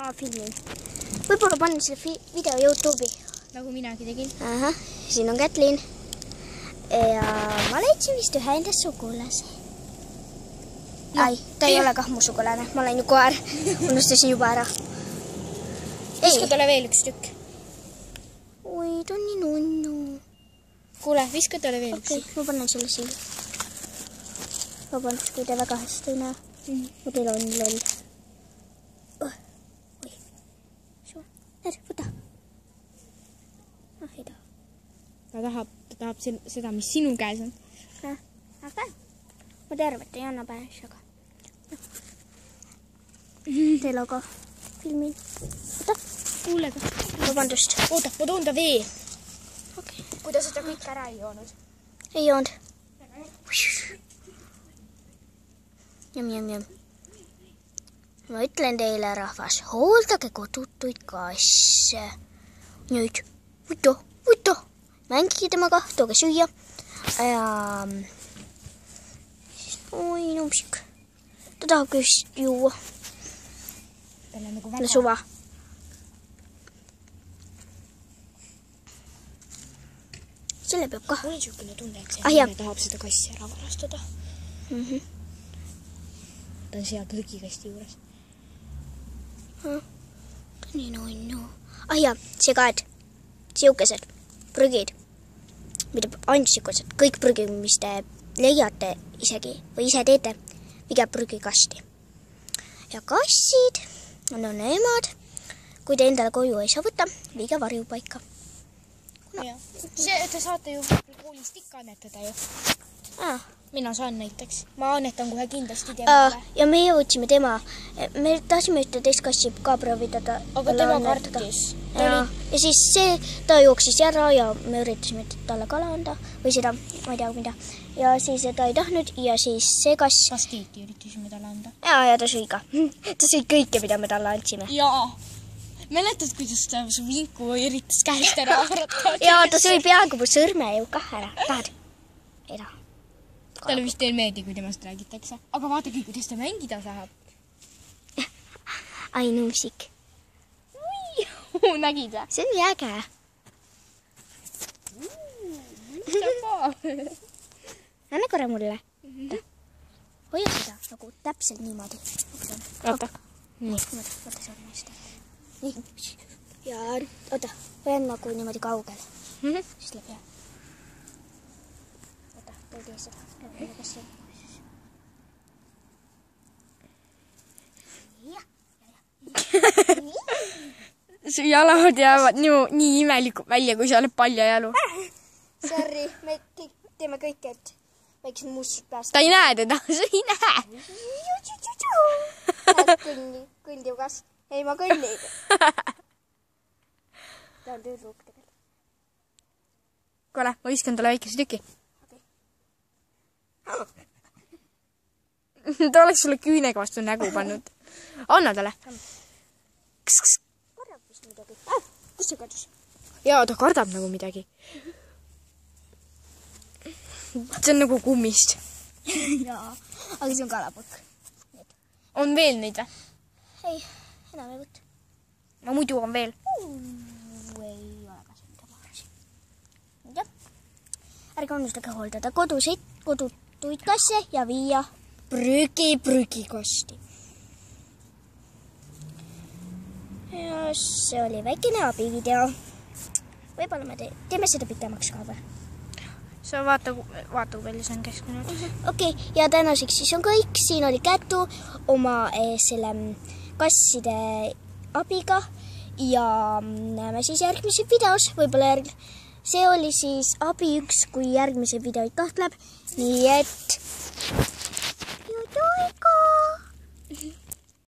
ma filmin. Võib-olla panen selle video YouTube'i. Nagu minagi tegin. Aha, siin on Kätlin. Ja ma leidsin vist ühe enda sugulase. Ai, ta ei ole kah mu sugulane. Ma olen ju koer. Unustasin juba ära. Viska talle veel üks tükk. Oi, ta on nii nunnu. Kuule, viska talle veel üks tükk. Ma panen selle siin. Vabandust, kui te väga hästi ei näe. Mu teil on loll. Oi. Näed, võta. Ei taha. Ta tahab seda, mis sinu käes on. Aga ma tervet ei anna päes, aga teil aga filmin. Oota. Kuule ka. Vabandust. Oota, ma toon ta vee. Okay. Kui ta seda kõik ära ei joonud. Ei joonud. Jam. Ma ütlen teile, rahvas, hooldage kodutuid kasse. Nüüd, võta. Mängige temaga, tooge süüa. Oi, numpsik. Ta tahab just juua. Talle suva. Selle peab ka. Mul on niisugune tunne, et see tahab seda kassi ära varastada. Ta on seal prügikasti juures. Nii nunnu. Segad. Siukesed prügid. Mida ainult siukesed. Kõik prügid, mis te leiate isegi või ise teete, viige prügikasti. Ja kassid on nemad. Kui te endale koju ei saa võtta, viige varjupaika. Te saate ju koolist ikka annetada ju. Mina saan näiteks. Ma annetan kohe kindlasti temale. Ja meie võtsime tema. Me tahtsime ühte teist kassi ka proovitada. Aga tema kartis. Ja siis ta jooksis ära ja me üritasime talle kala anda. Või seda, ma ei tea mida. Ja siis ta ei tahtnud ja siis see kass... Pastiiti üritasime talle anda. Ja ta sõi ka. Ta sõi kõike, mida me talle andsime. Jaa. Mäletad, kuidas ta su vinku üritas käest ära haarata? Ja ta sõi peaaegu mu sõrme ju kah ära. Tahad? Ei taha. Talle vist ei meeldi, kui temast räägitakse. Aga vaadagi, kuidas ta mängida saab. Ai, nuusik. Nägid või? See on nii äge. Anna korra mulle. Hoia seda nagu täpselt niimoodi. Oota. Nii. Võta sormist. Nii. Ja oota, hoian nagu niimoodi kaugel. Siis läbi hea. Oota, tee seda. Su jalad jäävad nii imelikult välja, kui sa oled paljajalu. Sorry, me teeme kõik, et väiksed mussid päästa. Ta ei näe teda, sa ei näe. Kõndi kas? Ei, ma kõndin. Ta on tüdruk tegelikult. Kuule, ma viskan talle väikese tüki. Ta oleks sulle küünega vastu nägu pannud. Anna talle. Kardab vist midagi. Kus see kadus? Jaa, ta kardab nagu midagi. See on nagu kummist. Jaa, aga see on kalapõkk. On veel neid või? Ei, enam ei võtta. Ma muidu on veel. Ei ole ka see, mida ma arvasin. Jah. Ärge unustage hooldada kodutuid kasse ja viia prügikasti. Ja see oli väikene abivideo. Võib-olla me teeme seda pikemaks ka või? Sa vaata, kui palju see on keskmine. Okei, ja tänaseks siis on kõik. Siin oli Kätu oma selle kasside abiga ja näeme siis järgmises videos. Võib-olla see oli siis abi 1, kui järgmise videoid kahtleb. Nii et... Jutuiga!